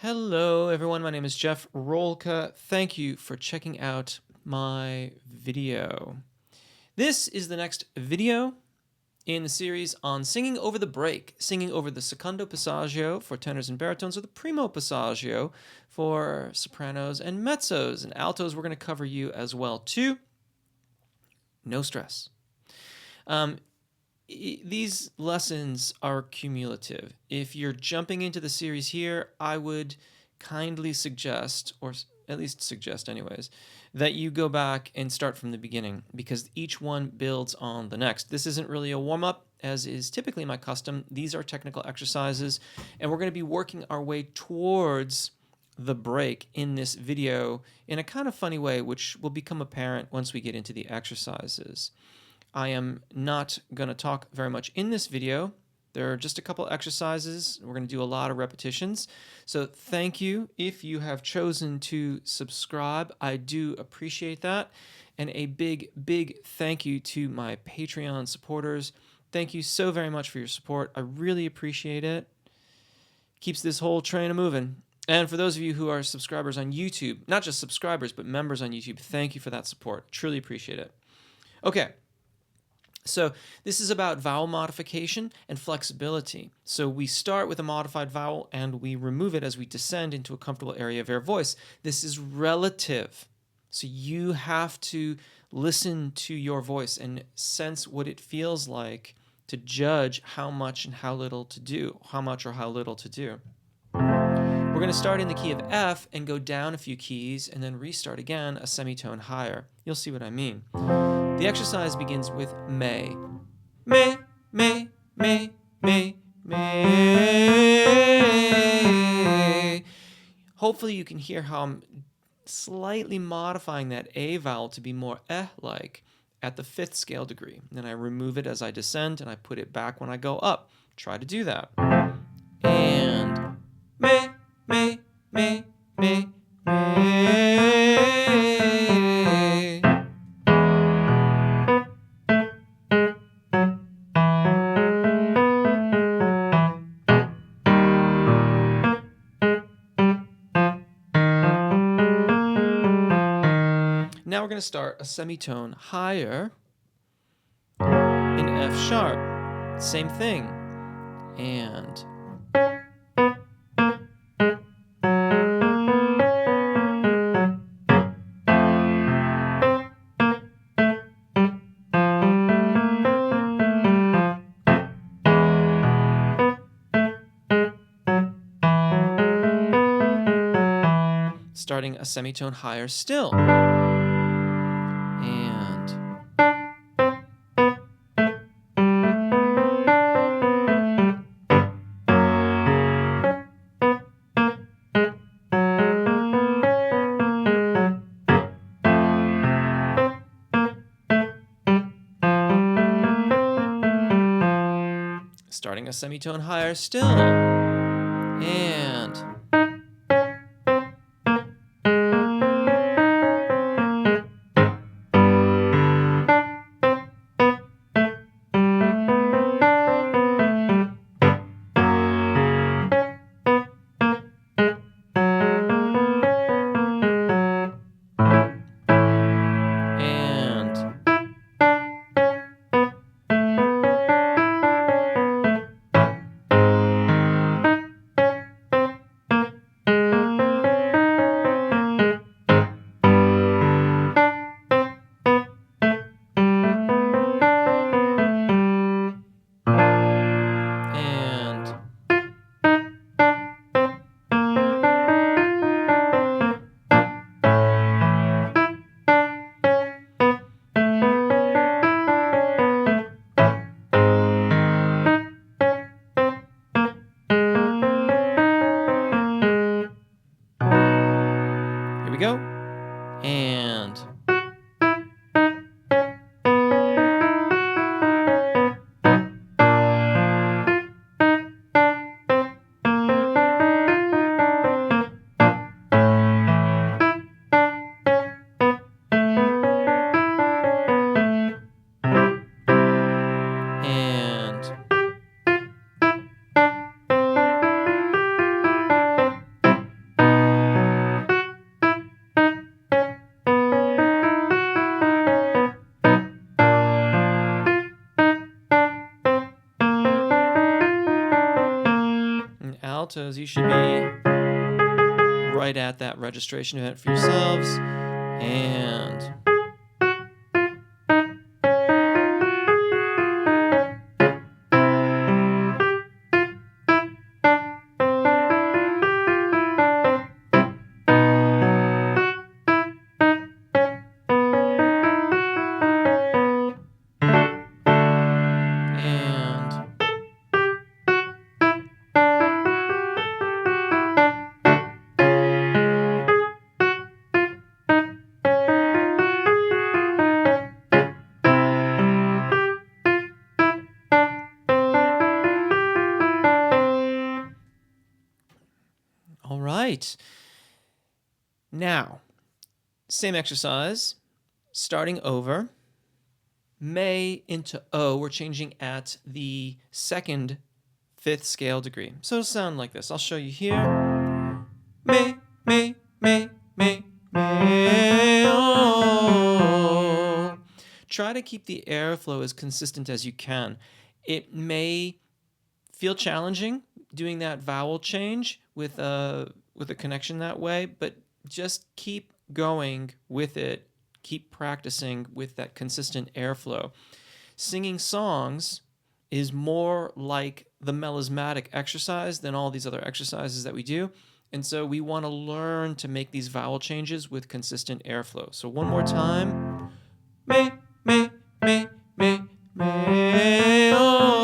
Hello, everyone. My name is Jeff Rolka. Thank you for checking out my video. This is the next video in the series on singing over the break, singing over the secondo passaggio for tenors and baritones, or the primo passaggio for sopranos and mezzos. And altos, we're going to cover you as well, too. No stress. These lessons are cumulative. If you're jumping into the series here, I would kindly suggest, or at least suggest anyways, that you go back and start from the beginning because each one builds on the next. This isn't really a warm-up, as is typically my custom. These are technical exercises, and we're going to be working our way towards the break in this video in a kind of funny way, which will become apparent once we get into the exercises. I am not going to talk very much in this video. There are just a couple exercises. We're going to do a lot of repetitions. So thank you if you have chosen to subscribe. I do appreciate that. And a big, big thank you to my Patreon supporters. Thank you so very much for your support. I really appreciate it. Keeps this whole train a-moving. And for those of you who are subscribers on YouTube, not just subscribers, but members on YouTube, thank you for that support. Truly appreciate it. Okay. So this is about vowel modification and flexibility. So we start with a modified vowel and we remove it as we descend into a comfortable area of air voice. This is relative. So you have to listen to your voice and sense what it feels like to judge how much and how little to do, how much or how little to do. We're going to start in the key of F and go down a few keys and then restart again a semitone higher. You'll see what I mean. The exercise begins with may. May, may, may, may, may. Hopefully you can hear how I'm slightly modifying that A vowel to be more eh-like at the 5th scale degree. Then I remove it as I descend and I put it back when I go up. Try to do that. And may, may, may, may, may. Now we're going to start a semitone higher in F sharp. Same thing. And starting a semitone higher still. And starting a semitone higher still. And here we go. And deltas, you should be right at that registration event for yourselves. And all right. Now, same exercise, starting over. May into O, we're changing at the second fifth scale degree. So it'll sound like this. I'll show you here. May, may, may, may, may, oh. Try to keep the airflow as consistent as you can. It may feel challenging doing that vowel change with a connection that way, but just keep going with it. Keep practicing with that consistent airflow. Singing songs is more like the melismatic exercise than all these other exercises that we do. And so we want to learn to make these vowel changes with consistent airflow. So one more time. May, may, may, may, may, oh.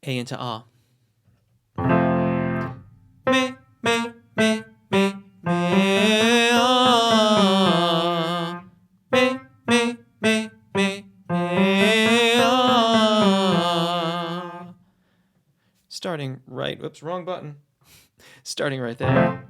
A into ah. Me, me, me, me, right. Oops, wrong button. Starting right there.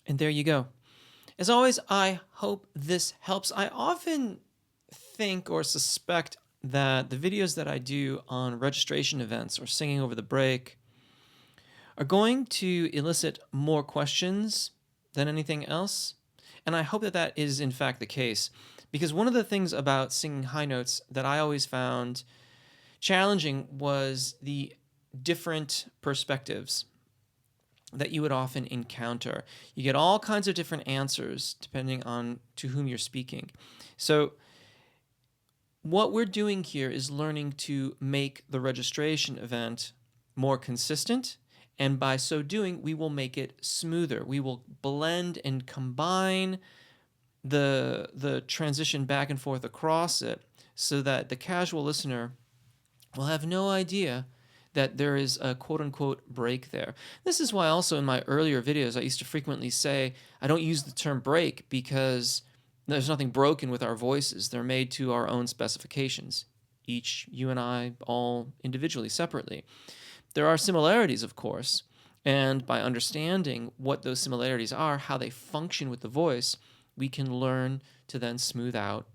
And there you go. As always, I hope this helps. I often think or suspect that the videos that I do on registration events or singing over the break are going to elicit more questions than anything else. And I hope that that is in fact the case. Because one of the things about singing high notes that I always found challenging was the different perspectives that you would often encounter. You get all kinds of different answers depending on to whom you're speaking. So what we're doing here is learning to make the registration event more consistent, and by so doing, we will make it smoother. We will blend and combine the transition back and forth across it so that the casual listener will have no idea that there is a quote-unquote break there. This is why also in my earlier videos I used to frequently say I don't use the term break because there's nothing broken with our voices. They're made to our own specifications, each, you and I, all individually, separately. There are similarities, of course, and by understanding what those similarities are, how they function with the voice, we can learn to then smooth out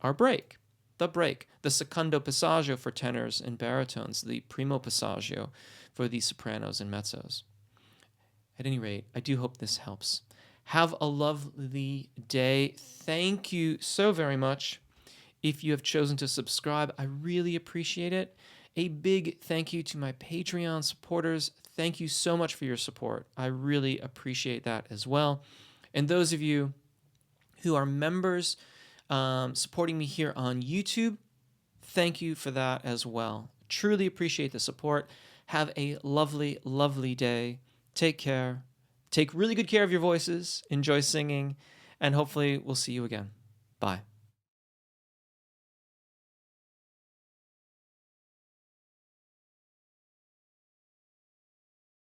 our break. The break, the secondo passaggio for tenors and baritones, the primo passaggio for the sopranos and mezzos. At any rate, I do hope this helps. Have a lovely day. Thank you so very much. If you have chosen to subscribe, I really appreciate it. A big thank you to my Patreon supporters. Thank you so much for your support. I really appreciate that as well. And those of you who are members supporting me here on YouTube, thank you for that as well. Truly appreciate the support. Have a lovely, lovely day. Take care. Take really good care of your voices. Enjoy singing. And hopefully we'll see you again. Bye.